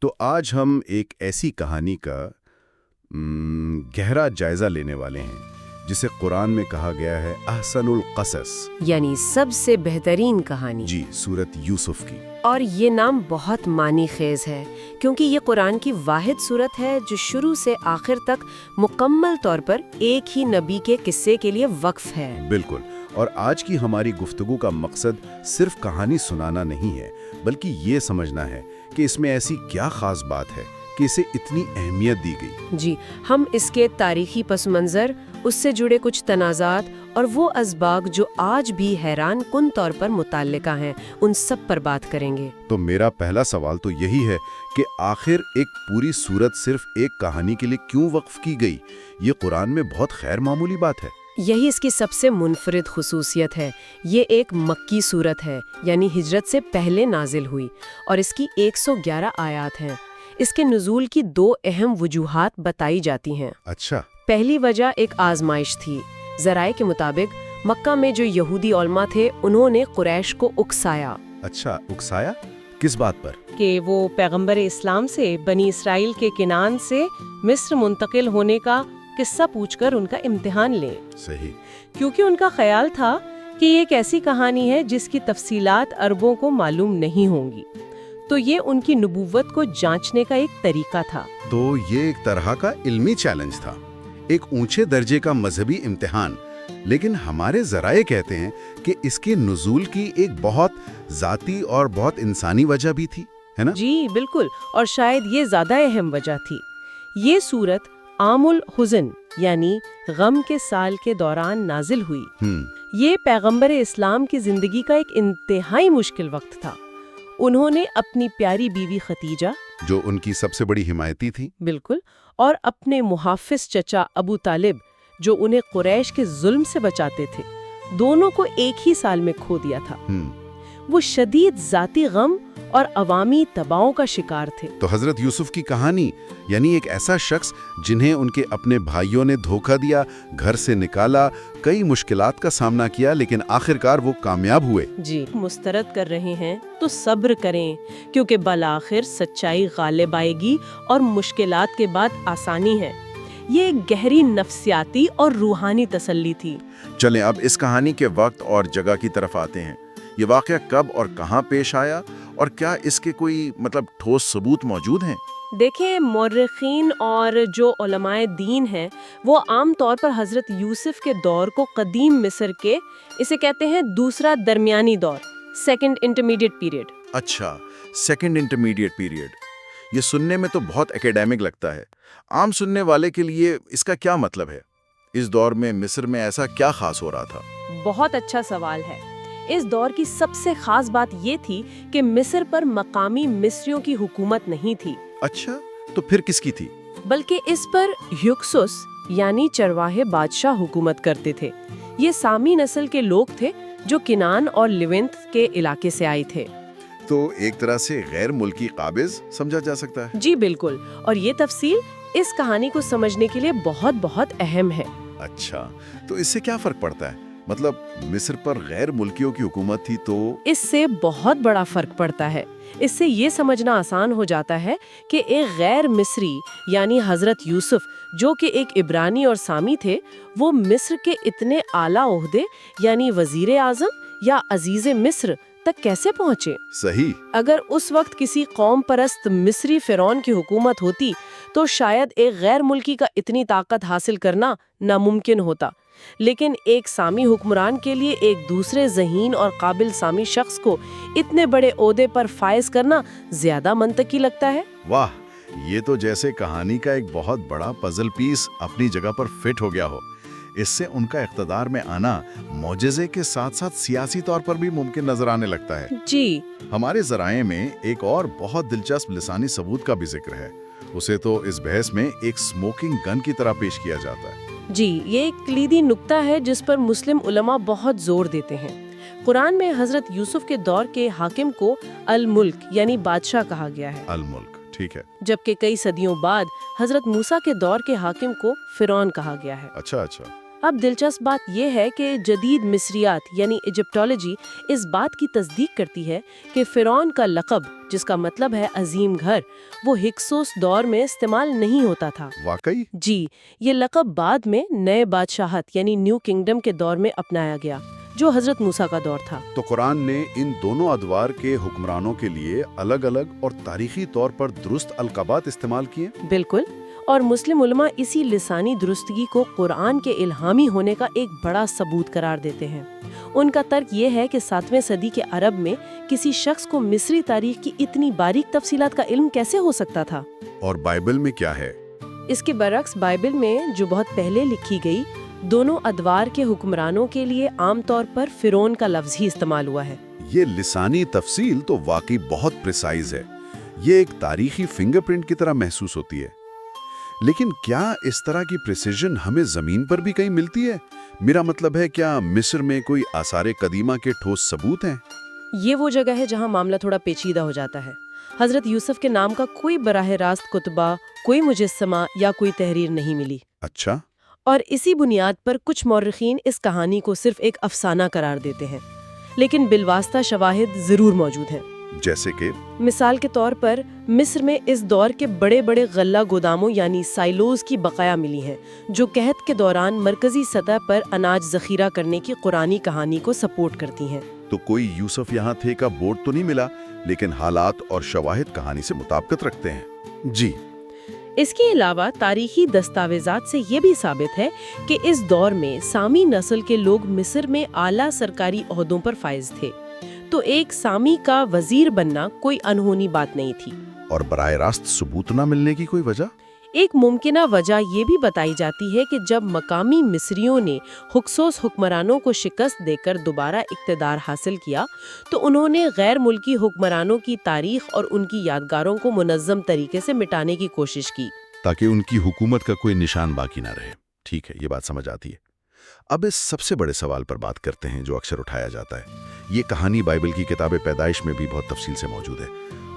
تو آج ہم ایک ایسی کہانی کا گہرا جائزہ لینے والے ہیں جسے قرآن میں کہا گیا ہے احسن القصص، یعنی سب سے بہترین کہانی۔ جی، سورت یوسف کی۔ اور یہ نام بہت معنی خیز ہے کیونکہ یہ قرآن کی واحد سورت ہے جو شروع سے آخر تک مکمل طور پر ایک ہی نبی کے قصے کے لیے وقف ہے۔ بالکل، اور آج کی ہماری گفتگو کا مقصد صرف کہانی سنانا نہیں ہے بلکہ یہ سمجھنا ہے کہ اس میں ایسی کیا خاص بات ہے کہ اسے اتنی اہمیت دی گئی۔ جی، ہم اس کے تاریخی پس منظر، اس سے جڑے کچھ تنازعات اور وہ اسباق جو آج بھی حیران کن طور پر متعلقہ ہیں، ان سب پر بات کریں گے۔ تو میرا پہلا سوال تو یہی ہے کہ آخر ایک پوری سورت صرف ایک کہانی کے لیے کیوں وقف کی گئی؟ یہ قرآن میں بہت غیر معمولی بات ہے۔ یہی اس کی سب سے منفرد خصوصیت ہے۔ یہ ایک مکی سورت ہے، یعنی ہجرت سے پہلے نازل ہوئی، اور اس کی 111 آیات ہیں۔ اس کے نزول کی 2 اہم وجوہات بتائی جاتی ہیں۔ اچھا۔ پہلی وجہ ایک آزمائش تھی۔ ذرائع کے مطابق مکہ میں جو یہودی علماء تھے انہوں نے قریش کو اکسایا۔ اچھا، اکسایا؟ کس بات پر؟ کہ وہ پیغمبر اسلام سے بنی اسرائیل کے کنعان سے مصر منتقل ہونے کا قصہ پوچھ کر ان کا امتحان لیں۔ صحیح۔ کیونکہ ان کا خیال تھا کہ یہ ایک ایسی کہانی ہے جس کی تفصیلات عربوں کو معلوم نہیں ہوں گی، تو یہ ان کی نبوت کو جانچنے کا ایک طریقہ تھا۔ تو یہ ایک طرح کا علمی چیلنج تھا، ایک اونچے درجے کا مذہبی امتحان۔ لیکن ہمارے ذرائع کہتے ہیں کہ اس کے نزول کی ایک بہت ذاتی اور بہت انسانی وجہ بھی تھی، ہے نا؟ جی بالکل، اور شاید یہ زیادہ اہم وجہ تھی۔ یہ سورت عام الحزن یعنی غم کے سال کے دوران نازل ہوئی۔ یہ پیغمبر اسلام کی زندگی کا ایک انتہائی مشکل وقت تھا۔ انہوں نے اپنی پیاری بیوی ختیجہ، جو ان کی سب سے بڑی حمایتی تھی، بالکل، اور اپنے محافظ چچا ابو طالب، جو انہیں قریش کے ظلم سے بچاتے تھے، دونوں کو ایک ہی سال میں کھو دیا تھا۔ وہ شدید ذاتی غم اور عوامی تباہوں کا شکار تھے۔ تو حضرت یوسف کی کہانی یعنی ایک ایسا شخص جنہیں ان کے اپنے بھائیوں نے دھوکہ دیا، گھر سے نکالا، کئی مشکلات کا سامنا کیا، لیکن آخرکار وہ کامیاب ہوئے۔ جی، مسترد کر رہے ہیں تو صبر کریں، کیونکہ بالآخر سچائی غالب آئے گی اور مشکلات کے بعد آسانی ہے۔ یہ ایک گہری نفسیاتی اور روحانی تسلی تھی۔ چلیں اب اس کہانی کے وقت اور جگہ کی طرف آتے ہیں۔ یہ واقعہ کب اور کہاں پیش آیا، اور کیا اس کے کوئی ٹھوس ثبوت موجود ہیں؟ دیکھیں، مورخین اور جو علماء دین ہیں وہ عام طور پر حضرت یوسف کے دور کو قدیم مصر کے، اسے کہتے ہیں دوسرا درمیانی دور، سیکنڈ انٹرمیڈیٹ پیریڈ۔ اچھا، سیکنڈ انٹرمیڈیٹ پیریڈ۔ یہ سننے میں تو بہت اکیڈیمک لگتا ہے۔ عام سننے والے کے لیے اس کا کیا مطلب ہے؟ اس دور میں مصر میں ایسا کیا خاص ہو رہا تھا؟ بہت اچھا سوال ہے۔ اس دور کی سب سے خاص بات یہ تھی کہ مصر پر مقامی مصریوں کی حکومت نہیں تھی۔ اچھا، تو پھر کس کی تھی؟ بلکہ اس پر ہیوکسوس یعنی چرواہے بادشاہ حکومت کرتے تھے۔ یہ سامی نسل کے لوگ تھے جو کنعان اور لیونت کے علاقے سے آئے تھے۔ تو ایک طرح سے غیر ملکی قابض سمجھا جا سکتا ہے۔ جی بالکل، اور یہ تفصیل اس کہانی کو سمجھنے کے لیے بہت بہت اہم ہے۔ اچھا، تو اس سے کیا فرق پڑتا ہے؟ مصر پر غیر ملکیوں کی حکومت تھی تو اس سے بہت بڑا فرق پڑتا ہے۔ اس سے یہ سمجھنا آسان ہو جاتا ہے کہ ایک غیر مصری یعنی حضرت یوسف، جو کہ ایک عبرانی اور سامی تھے، وہ مصر کے اتنے اعلیٰ عہدے یعنی وزیر اعظم یا عزیز مصر تک کیسے پہنچے؟ صحیح۔ اگر اس وقت کسی قوم پرست مصری فرعون کی حکومت ہوتی تو شاید ایک غیر ملکی کا اتنی طاقت حاصل کرنا ناممکن ہوتا، لیکن ایک سامی حکمران کے لیے ایک دوسرے ذہین اور قابل سامی شخص کو اتنے بڑے عہدے پر فائز کرنا زیادہ منطقی لگتا ہے۔ واہ، یہ تو جیسے کہانی کا ایک بہت بڑا پزل پیس اپنی جگہ پر فٹ ہو گیا ہو۔ اس سے ان کا اقتدار میں آنا معجزے کے ساتھ ساتھ سیاسی طور پر بھی ممکن نظر آنے لگتا ہے۔ جی، ہمارے ذرائع میں ایک اور بہت دلچسپ لسانی ثبوت کا بھی ذکر ہے۔ اسے تو اس بحث میں ایک سموکنگ گن کی طرح پیش کیا جاتا ہے۔ جی، یہ ایک کلیدی نکتہ ہے جس پر مسلم علماء بہت زور دیتے ہیں۔ قرآن میں حضرت یوسف کے دور کے حاکم کو الملک یعنی بادشاہ کہا گیا ہے۔ الملک، ٹھیک ہے۔ جبکہ کئی صدیوں بعد حضرت موسیٰ کے دور کے حاکم کو فرعون کہا گیا ہے۔ اچھا۔ اب دلچسپ بات یہ ہے کہ جدید مصریات یعنی ایجپٹولوجی اس بات کی تصدیق کرتی ہے کہ فرعون کا لقب، جس کا مطلب ہے عظیم گھر، وہ ہکسوس دور میں استعمال نہیں ہوتا تھا۔ واقعی؟ جی، یہ لقب بعد میں نئے بادشاہت یعنی نیو کنگڈم کے دور میں اپنایا گیا، جو حضرت موسیٰ کا دور تھا۔ تو قرآن نے ان دونوں ادوار کے حکمرانوں کے لیے الگ الگ اور تاریخی طور پر درست القابات استعمال کیے؟ بالکل، اور مسلم علماء اسی لسانی درستگی کو قرآن کے الہامی ہونے کا ایک بڑا ثبوت قرار دیتے ہیں۔ ان کا ترک یہ ہے کہ 7ویں صدی کے عرب میں کسی شخص کو مصری تاریخ کی اتنی باریک تفصیلات کا علم کیسے ہو سکتا تھا؟ اور بائبل میں کیا ہے؟ اس کے برعکس بائبل میں، جو بہت پہلے لکھی گئی، دونوں ادوار کے حکمرانوں کے لیے عام طور پر فرعون کا لفظ ہی استعمال ہوا ہے۔ یہ لسانی تفصیل تو واقعی بہت پریسائز ہے۔ یہ ایک تاریخی فنگر پرنٹ کی طرح محسوس ہوتی ہے۔ لیکن کیا اس طرح کی پریسیجن ہمیں زمین پر بھی کہیں ملتی ہے؟ میرا مطلب ہے، کیا مصر میں کوئی آثار قدیمہ کے ٹھوس ثبوت ہیں؟ یہ وہ جگہ ہے جہاں معاملہ تھوڑا پیچیدہ ہو جاتا ہے۔ حضرت یوسف کے نام کا کوئی براہ راست کتبہ، کوئی مجسمہ یا کوئی تحریر نہیں ملی۔ اچھا۔ اور اسی بنیاد پر کچھ مورخین اس کہانی کو صرف ایک افسانہ قرار دیتے ہیں، لیکن بالواسطہ شواہد ضرور موجود ہیں۔ جیسے کہ مثال کے طور پر مصر میں اس دور کے بڑے بڑے غلہ گوداموں یعنی سائلوز کی بقایا ملی ہیں، جو قحط کے دوران مرکزی سطح پر اناج ذخیرہ کرنے کی قرآنی کہانی کو سپورٹ کرتی ہیں۔ تو کوئی یوسف یہاں تھے کا بورڈ تو نہیں ملا، لیکن حالات اور شواہد کہانی سے مطابقت رکھتے ہیں۔ جی۔ اس کے علاوہ تاریخی دستاویزات سے یہ بھی ثابت ہے کہ اس دور میں سامی نسل کے لوگ مصر میں اعلیٰ سرکاری عہدوں پر فائز تھے، تو ایک سامی کا وزیر بننا کوئی انہونی بات نہیں تھی۔ اور براہ راست ثبوت نہ ملنے کی کوئی وجہ؟ ایک ممکنہ وجہ یہ بھی بتائی جاتی ہے کہ جب مقامی مصریوں نے ہکسوس حکمرانوں کو شکست دے کر دوبارہ اقتدار حاصل کیا، تو انہوں نے غیر ملکی حکمرانوں کی تاریخ اور ان کی یادگاروں کو منظم طریقے سے مٹانے کی کوشش کی، تاکہ ان کی حکومت کا کوئی نشان باقی نہ رہے۔ ٹھیک ہے، یہ بات سمجھ آتی ہے۔ اب اس سب سے بڑے سوال پر بات کرتے ہیں جو اکثر اٹھایا جاتا ہے۔ یہ کہانی بائبل کی کتاب پیدائش میں بھی بہت تفصیل سے موجود ہے،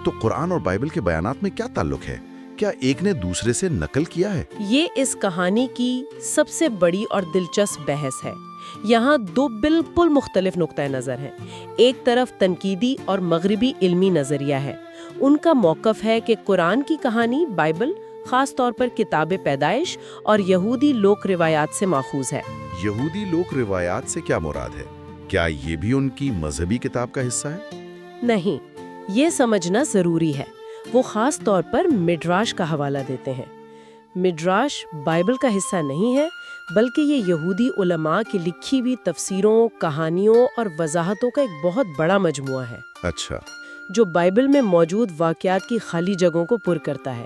تو قرآن اور بائبل کے بیانات میں کیا تعلق ہے؟ کیا ایک نے دوسرے سے نقل کیا ہے؟ یہ اس کہانی کی سب سے بڑی اور دلچسپ بحث ہے۔ یہاں دو بالکل مختلف نقطۂ نظر ہیں۔ ایک طرف تنقیدی اور مغربی علمی نظریہ ہے۔ ان کا موقف ہے کہ قرآن کی کہانی بائبل خاص طور پر کتاب پیدائش اور یہودی لوک روایات سے ماخوذ ہے۔ یہودی لوک روایات سے کیا مراد ہے؟ کیا یہ بھی ان کی مذہبی کتاب کا حصہ ہے؟ نہیں، یہ سمجھنا ضروری ہے۔ وہ خاص طور پر مڈراش کا حوالہ دیتے ہیں۔ مڈراش بائبل کا حصہ نہیں ہے، بلکہ یہ یہودی علماء کی لکھی ہوئی تفسیروں، کہانیوں اور وضاحتوں کا ایک بہت بڑا مجموعہ ہے۔ اچھا۔ جو بائبل میں موجود واقعات کی خالی جگہوں کو پر کرتا ہے۔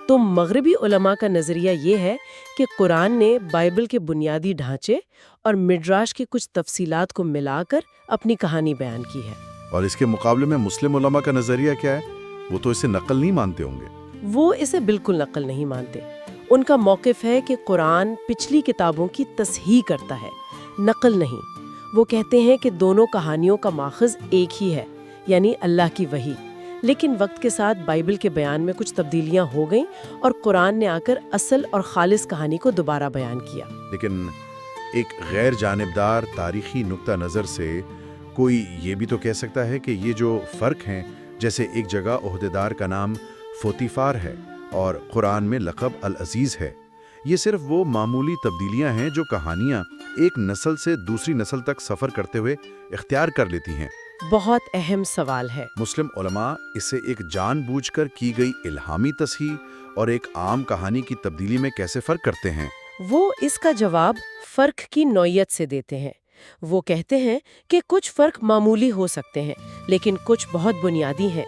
تو مغربی علماء کا نظریہ یہ ہے کہ قرآن نے بائبل کے بنیادی ڈھانچے اور مڈراش کی کچھ تفصیلات کو ملا کر اپنی کہانی بیان کی ہے۔ اور اس کے مقابلے میں مسلم علماء کا نظریہ کیا ہے؟ وہ تو اسے نقل نہیں مانتے ہوں گے۔ وہ اسے بالکل نقل نہیں مانتے۔ ان کا موقف ہے کہ قرآن پچھلی کتابوں کی تصحیح کرتا ہے، نقل نہیں۔ وہ کہتے ہیں کہ دونوں کہانیوں کا ماخذ ایک ہی ہے، یعنی اللہ کی وحی، لیکن وقت کے ساتھ بائبل کے بیان میں کچھ تبدیلیاں ہو گئیں اور قرآن نے آ کر اصل اور خالص کہانی کو دوبارہ بیان کیا۔ لیکن ایک غیر جانبدار تاریخی نقطہ نظر سے کوئی یہ بھی تو کہہ سکتا ہے کہ یہ جو فرق ہیں، جیسے ایک جگہ عہدیدار کا نام فوتیفار ہے اور قرآن میں لقب العزیز ہے، یہ صرف وہ معمولی تبدیلیاں ہیں جو کہانیاں ایک نسل سے دوسری نسل تک سفر کرتے ہوئے اختیار کر لیتی ہیں۔ بہت اہم سوال ہے۔ مسلم علماء اسے ایک جان بوجھ کر کی گئی الہامی تصحیح اور ایک عام کہانی کی تبدیلی میں کیسے فرق کرتے ہیں؟ وہ اس کا جواب فرق کی نوعیت سے دیتے ہیں۔ وہ کہتے ہیں کہ کچھ فرق معمولی ہو سکتے ہیں، لیکن کچھ بہت بنیادی ہیں،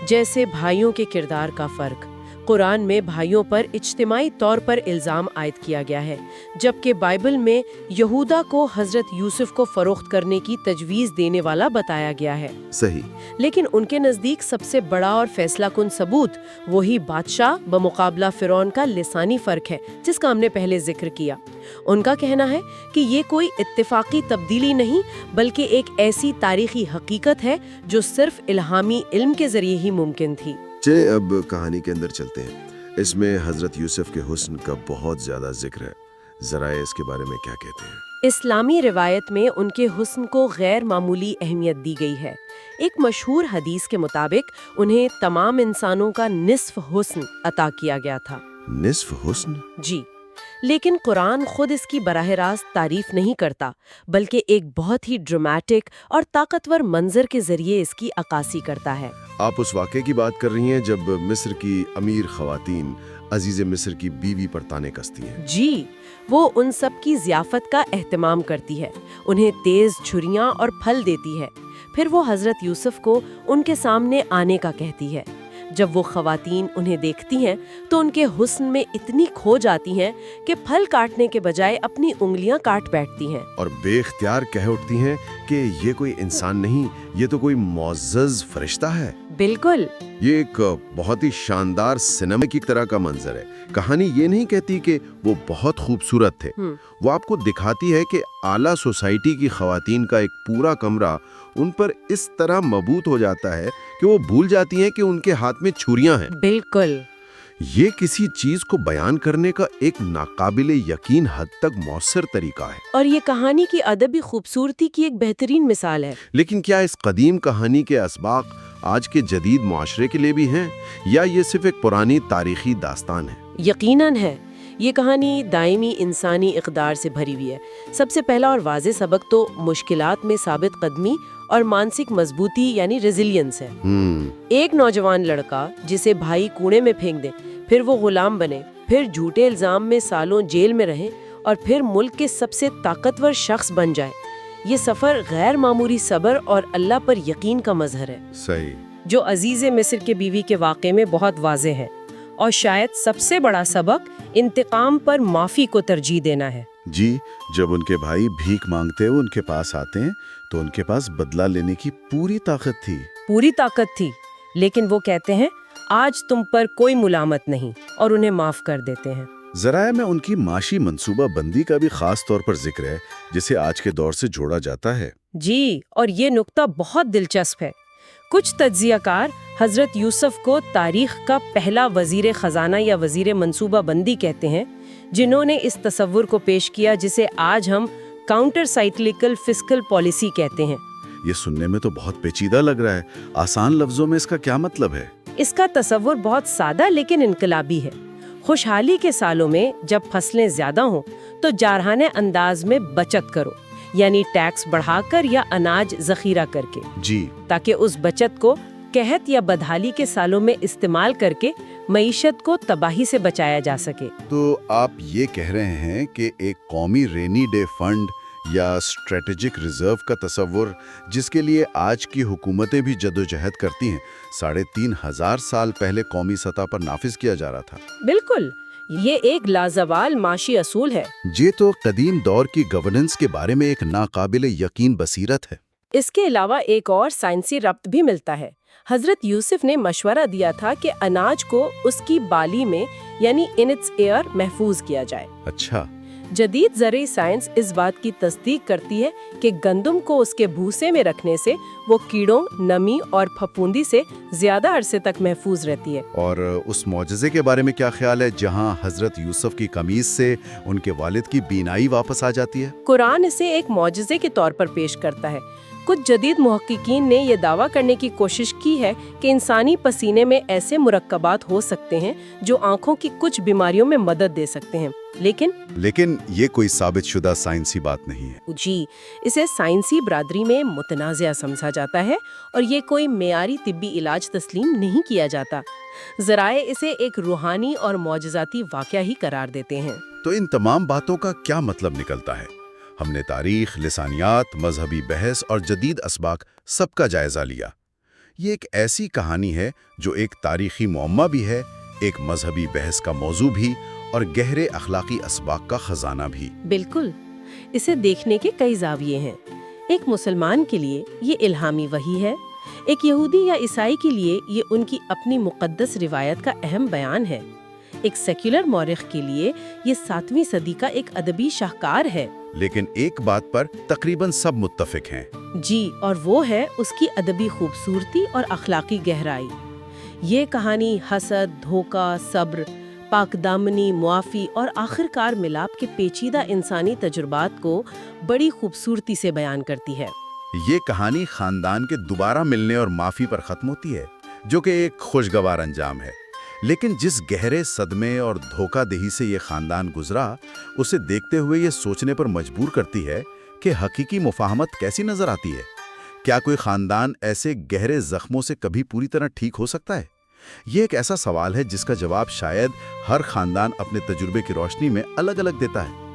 جیسے بھائیوں کے کردار کا فرق۔ قرآن میں بھائیوں پر اجتماعی طور پر الزام عائد کیا گیا ہے، جبکہ بائبل میں یہودا کو حضرت یوسف کو فروخت کرنے کی تجویز دینے والا بتایا گیا ہے۔ صحیح۔ لیکن ان کے نزدیک سب سے بڑا اور فیصلہ کن ثبوت وہی بادشاہ بمقابلہ فرعون کا لسانی فرق ہے، جس کا ہم نے پہلے ذکر کیا۔ ان کا کہنا ہے کہ یہ کوئی اتفاقی تبدیلی نہیں، بلکہ ایک ایسی تاریخی حقیقت ہے جو صرف الہامی علم کے ذریعے ہی ممکن تھی۔ چلیں اب کہانی کے اندر چلتے ہیں۔ اس میں حضرت یوسف کے حسن کا بہت زیادہ ذکر ہے۔ ذرائع اس کے بارے میں کیا کہتے ہیں؟ اسلامی روایت میں ان کے حسن کو غیر معمولی اہمیت دی گئی ہے۔ ایک مشہور حدیث کے مطابق انہیں تمام انسانوں کا نصف حسن عطا کیا گیا تھا۔ نصف حسن؟ جی، لیکن قرآن خود اس کی براہ راست تعریف نہیں کرتا، بلکہ ایک بہت ہی ڈرامیٹک اور طاقتور منظر کے ذریعے اس کی عکاسی کرتا ہے۔ آپ اس واقعے کی بات کر رہی ہیں جب مصر کی امیر خواتین عزیز مصر کی بیوی پر تانے کستی ہیں؟ جی، وہ ان سب کی ضیافت کا اہتمام کرتی ہے، انہیں تیز چھریاں اور پھل دیتی ہے، پھر وہ حضرت یوسف کو ان کے سامنے آنے کا کہتی ہے۔ جب وہ خواتین انہیں دیکھتی ہیں تو ان کے حسن میں اتنی کھو جاتی ہیں کہ پھل کاٹنے کے بجائے اپنی انگلیاں کاٹ بیٹھتی ہیں، اور بے اختیار کہہ اٹھتی ہیں کہ یہ کوئی انسان نہیں، یہ تو کوئی معزز فرشتہ ہے۔ بالکل۔ یہ ایک بہت ہی شاندار سینما کی طرح کا منظر ہے۔ کہانی یہ نہیں کہتی کہ وہ بہت خوبصورت تھے، وہ آپ کو دکھاتی ہے کہ اعلیٰ سوسائٹی کی خواتین کا ایک پورا کمرہ ان پر اس طرح مبہوت ہو جاتا ہے کہ وہ بھول جاتی ہیں کہ ان کے ہاتھ میں چھریاں ہیں۔ بالکل۔ یہ کسی چیز کو بیان کرنے کا ایک ناقابل یقین حد تک مؤثر طریقہ ہے، اور یہ کہانی کی ادبی خوبصورتی کی ایک بہترین مثال ہے۔ لیکن کیا اس قدیم کہانی کے اسباق آج کے جدید معاشرے کے لیے بھی ہیں، یا یہ صرف ایک پرانی تاریخی داستان ہے؟ یقیناً ہے، یہ کہانی دائمی انسانی اقدار سے بھری ہوئی ہے۔ سب سے پہلا اور واضح سبق تو مشکلات میں ثابت قدمی اور مانسک مضبوطی یعنی ریزیلینس ہے۔ ایک نوجوان لڑکا جسے بھائی کوڑے میں پھینک دے، پھر وہ غلام بنے، پھر جھوٹے الزام میں سالوں جیل میں رہے، اور پھر ملک کے سب سے طاقتور شخص بن جائے، یہ سفر غیر معمولی صبر اور اللہ پر یقین کا مظہر ہے، صحیح، جو عزیز مصر کے بیوی کے واقعے میں بہت واضح ہے۔ اور شاید سب سے بڑا سبق انتقام پر معافی کو ترجیح دینا ہے۔ جی، جب ان کے بھائی بھیک مانگتے ہوئے ان کے پاس آتے ہیں تو ان کے پاس بدلہ لینے کی پوری طاقت تھی۔ پوری طاقت تھی، لیکن وہ کہتے ہیں آج تم پر کوئی ملامت نہیں، اور انہیں معاف کر دیتے ہیں۔ ذرائع میں ان کی معاشی منصوبہ بندی کا بھی خاص طور پر ذکر ہے، جسے آج کے دور سے جوڑا جاتا ہے۔ جی، اور یہ نقطہ بہت دلچسپ ہے۔ کچھ تجزیہ کار حضرت یوسف کو تاریخ کا پہلا وزیر خزانہ یا وزیر منصوبہ بندی کہتے ہیں، جنہوں نے اس تصور کو پیش کیا جسے آج ہم کاؤنٹر سائیکلیکل فسکل پالیسی کہتے ہیں۔ یہ سننے میں تو بہت پیچیدہ لگ رہا ہے، آسان لفظوں میں اس کا کیا مطلب ہے؟ اس کا تصور بہت سادہ لیکن انقلابی ہے۔ خوشحالی کے سالوں میں جب فصلیں زیادہ ہوں تو جارحانہ انداز میں بچت کرو، یعنی ٹیکس بڑھا کر یا اناج ذخیرہ کر کے، جی، تاکہ اس بچت کو قحط یا بدحالی کے سالوں میں استعمال کر کے معیشت کو تباہی سے بچایا جا سکے۔ تو آپ یہ کہہ رہے ہیں کہ ایک قومی رینی ڈے فنڈ یا اسٹریٹجک ریزرو کا تصور، جس کے لیے آج کی حکومتیں بھی جدوجہد کرتی ہیں، 3500 سال پہلے قومی سطح پر نافذ کیا جا رہا تھا۔ بالکل، یہ ایک لازوال معاشی اصول ہے۔ یہ تو قدیم دور کی گورننس کے بارے میں ایک ناقابل یقین بصیرت ہے۔ اس کے علاوہ ایک اور سائنسی ربط بھی ملتا ہے۔ حضرت یوسف نے مشورہ دیا تھا کہ اناج کو اس کی بالی میں یعنی ان اٹس ایئر محفوظ کیا جائے۔ اچھا، جدید زرعی سائنس اس بات کی تصدیق کرتی ہے کہ گندم کو اس کے بھوسے میں رکھنے سے وہ کیڑوں، نمی اور پھپھوندی سے زیادہ عرصے تک محفوظ رہتی ہے۔ اور اس معجزے کے بارے میں کیا خیال ہے جہاں حضرت یوسف کی قمیص سے ان کے والد کی بینائی واپس آ جاتی ہے؟ قرآن اسے ایک معجزے کے طور پر پیش کرتا ہے۔ کچھ جدید محققین نے یہ دعویٰ کرنے کی کوشش کی ہے کہ انسانی پسینے میں ایسے مرکبات ہو سکتے ہیں جو آنکھوں کی کچھ بیماریوں میں مدد دے سکتے ہیں، لیکن یہ کوئی ثابت شدہ سائنسی بات نہیں ہے۔ جی، اسے سائنسی برادری میں متنازع سمجھا جاتا ہے اور یہ کوئی معیاری طبی علاج تسلیم نہیں کیا جاتا۔ ذرائع اسے ایک روحانی اور معجزاتی واقعہ ہی قرار دیتے ہیں۔ تو ان تمام باتوں کا کیا مطلب نکلتا ہے؟ ہم نے تاریخ، لسانیات، مذہبی بحث اور جدید اسباق سب کا جائزہ لیا۔ یہ ایک ایسی کہانی ہے جو ایک تاریخی معمہ بھی ہے، ایک مذہبی بحث کا موضوع بھی، اور گہرے اخلاقی اسباق کا خزانہ بھی۔ بالکل، اسے دیکھنے کے کئی زاویے ہیں۔ ایک مسلمان کے لیے یہ الہامی وحی ہے، ایک یہودی یا عیسائی کے لیے یہ ان کی اپنی مقدس روایت کا اہم بیان ہے، ایک سیکولر مورخ کے لیے یہ 7ویں صدی کا ایک ادبی شاہکار ہے۔ لیکن ایک بات پر تقریباً سب متفق ہیں۔ جی، اور وہ ہے اس کی ادبی خوبصورتی اور اخلاقی گہرائی۔ یہ کہانی حسد، دھوکہ، صبر، پاک دامنی، معافی اور آخرکار ملاپ کے پیچیدہ انسانی تجربات کو بڑی خوبصورتی سے بیان کرتی ہے۔ یہ کہانی خاندان کے دوبارہ ملنے اور معافی پر ختم ہوتی ہے، جو کہ ایک خوشگوار انجام ہے۔ لیکن جس گہرے صدمے اور دھوکہ دہی سے یہ خاندان گزرا، اسے دیکھتے ہوئے یہ سوچنے پر مجبور کرتی ہے کہ حقیقی مفاہمت کیسی نظر آتی ہے۔ کیا کوئی خاندان ایسے گہرے زخموں سے کبھی پوری طرح ٹھیک ہو سکتا ہے؟ یہ ایک ایسا سوال ہے جس کا جواب شاید ہر خاندان اپنے تجربے کی روشنی میں الگ الگ دیتا ہے۔